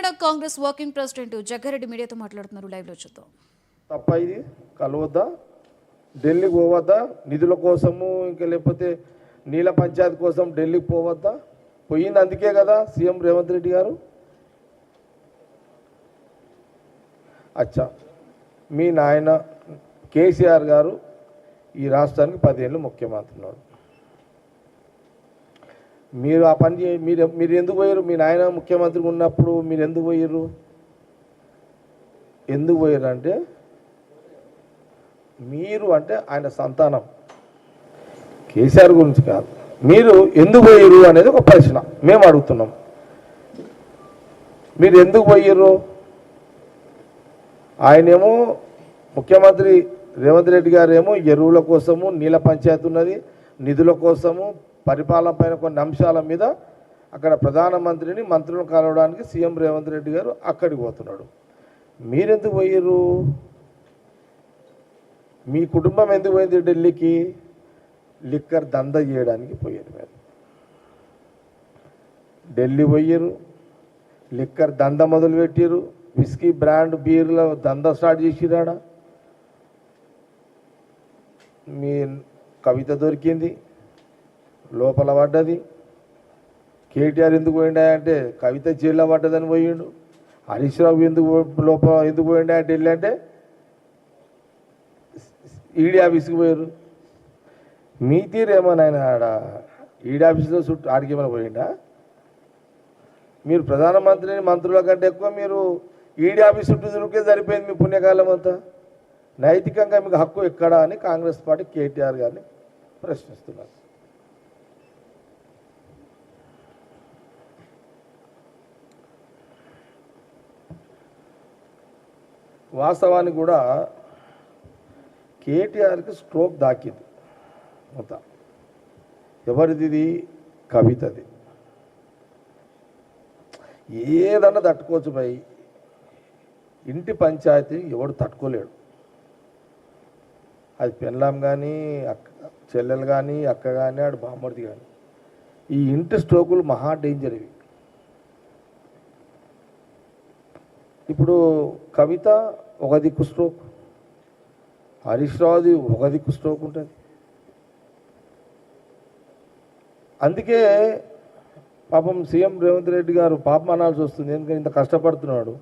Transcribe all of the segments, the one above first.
Telangana Congress working president Jaggareddy మీడియాతో మాట్లాడుతున్నారు. Live లో చూద్దాం. తప్ప ఇది కలవద్దా, ఢిల్లీకి పోవద్దా, నిధుల కోసము ఇంకా లేకపోతే నీళ్ళ పంచాయతీ కోసం ఢిల్లీకి పోవద్దా? పోయింది అందుకే కదా సీఎం రేవంత్ రెడ్డి గారు. అచ్చా, మీ నాయన కేసీఆర్ గారు ఈ రాష్ట్రానికి 10 ఏళ్ళు ముఖ్యమంత్రి ఉన్నాడు. మీరు ఆ పని మీరు ఎందుకు పోయారు? మీ నాయన ముఖ్యమంత్రిగా ఉన్నప్పుడు మీరు ఎందుకు పోయారు? ఎందుకు పోయారు అంటే, మీరు అంటే ఆయన సంతానం, కేసీఆర్ గురించి కాదు. మీరు ఎందుకు పోయారు అనేది ఒక ప్రశ్న మేము అడుగుతున్నాం. మీరు ఎందుకు పోయారు? ఆయనేమో ముఖ్యమంత్రి రేవంత్ రెడ్డి గారు ఏమో ఎరువుల కోసము, నీళ్ళ పంచాయతీ ఉన్నది, నిధుల కోసము, పరిపాలన పైన కొన్ని అంశాల మీద అక్కడ ప్రధానమంత్రిని మంత్రులను కలవడానికి సీఎం రేవంత్ రెడ్డి గారు అక్కడికి పోతున్నాడు. మీరెందుకు పోయారు? మీ కుటుంబం ఎందుకు పోయింది ఢిల్లీకి? లిక్కర్ దందా చేయడానికి పోయారు. మీరు ఢిల్లీ పోయారు, లిక్కర్ దందా మొదలుపెట్టారు, విస్కీ బ్రాండ్ బీర్ల దందా స్టార్ట్ చేసిరాడ. మీ కవిత దొరికింది, లోపల పడ్డది. కేటీఆర్ ఎందుకు పోయిండా అంటే కవిత జైల్లో పడ్డదని పోయిండు. హరీష్ రావు ఎందుకు పోయిండా ఢిల్లీ అంటే ఈడీ ఆఫీస్కి పోయారు. మీ తీరేమో ఆయన ఆడ ఈడీ ఆఫీస్లో చుట్టూ ఆడికి ఏమైనా పోయిండా? మీరు ప్రధానమంత్రిని మంత్రుల కంటే ఎక్కువ మీరు ఈడీ ఆఫీస్ చుట్టూ తిరిగే సరిపోయింది మీ పుణ్యకాలం అంతా. నైతికంగా మీకు హక్కు ఎక్కడా అని కాంగ్రెస్ పార్టీ కేటీఆర్ గారిని ప్రశ్నిస్తున్నారు. వాస్తవానికి కూడా కేటీఆర్కి స్ట్రోక్ దాకింది మొత్తం. ఎవరిది? కవితది. ఏదన్నా తట్టుకోవచ్చు భయ్, ఇంటి పంచాయతీ ఎవడు తట్టుకోలేడు. అది పెళ్ళాం కానీ, చెల్లెలు కానీ, అక్క కానీ, ఆడు బామ్మడిది కానీ. ఈ ఇంటి స్ట్రోకులు మహా డేంజర్ ఇవి. ఇప్పుడు కవిత ఒక దిక్కు స్ట్రోక్, హరీష్ రావుది ఒక దిక్కు స్ట్రోక్ ఉంటుంది. అందుకే పాపం సీఎం రేవంత్ రెడ్డి గారు పాపం అనాల్సి వస్తుంది. ఎందుకంటే ఇంత కష్టపడుతున్నాడు.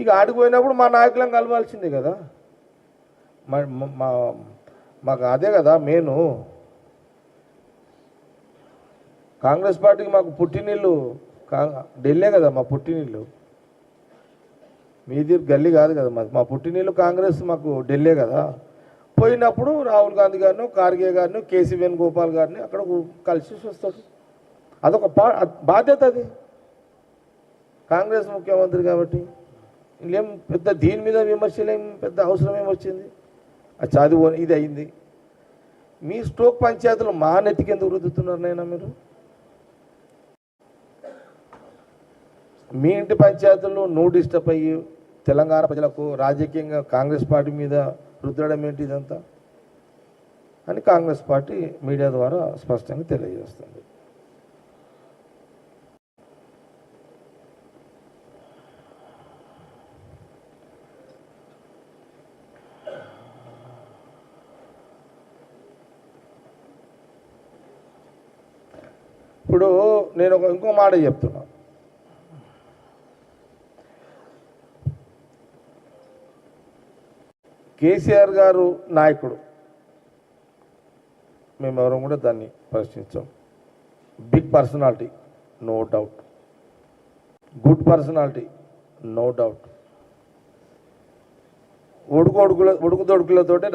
ఇక ఆడిపోయినప్పుడు మా నాయకులను కలవాల్సిందే కదా. మాకు అదే కదా మెయిన్. కాంగ్రెస్ పార్టీకి మాకు పుట్టినీళ్ళు ఢిల్లీ కదా, మా పుట్టినీళ్ళు. మీది గల్లీ కాదు కదా, మా పుట్టినీళ్ళు కాంగ్రెస్, మాకు ఢిల్లీ కదా. పోయినప్పుడు రాహుల్ గాంధీ గారిని, ఖార్గే గారిని, కేసీ వేణుగోపాల్ గారిని అక్కడ కలిసి వస్తాడు. అదొక బాధ్యత. అది కాంగ్రెస్ ముఖ్యమంత్రి కాబట్టి ఏం పెద్ద దీని మీద విమర్శలు ఏం పెద్ద అవసరం ఏమొచ్చింది? అది చదువు ఇది అయింది. మీ స్ట్రోక్ పంచాయతీలు మా నెత్తికి ఎందుకు రుద్దుతున్నారు నైనా మీరు? మీ ఇంటి పంచాయతీలు నువ్వు డిస్టర్బ్ అయ్యి తెలంగాణ ప్రజలకు రాజకీయంగా కాంగ్రెస్ పార్టీ మీద రుద్దడం ఏంటి ఇదంతా అని కాంగ్రెస్ పార్టీ మీడియా ద్వారా స్పష్టంగా తెలియజేస్తుంది. ఇప్పుడు నేను ఇంకో మాట చెప్తున్నా. కేసీఆర్ గారు నాయకుడు, మేమెవరం కూడా దాన్ని ప్రశ్నించాం. Big personality, no doubt. Good personality, no doubt. ఉడుకుదొడుకులతోటి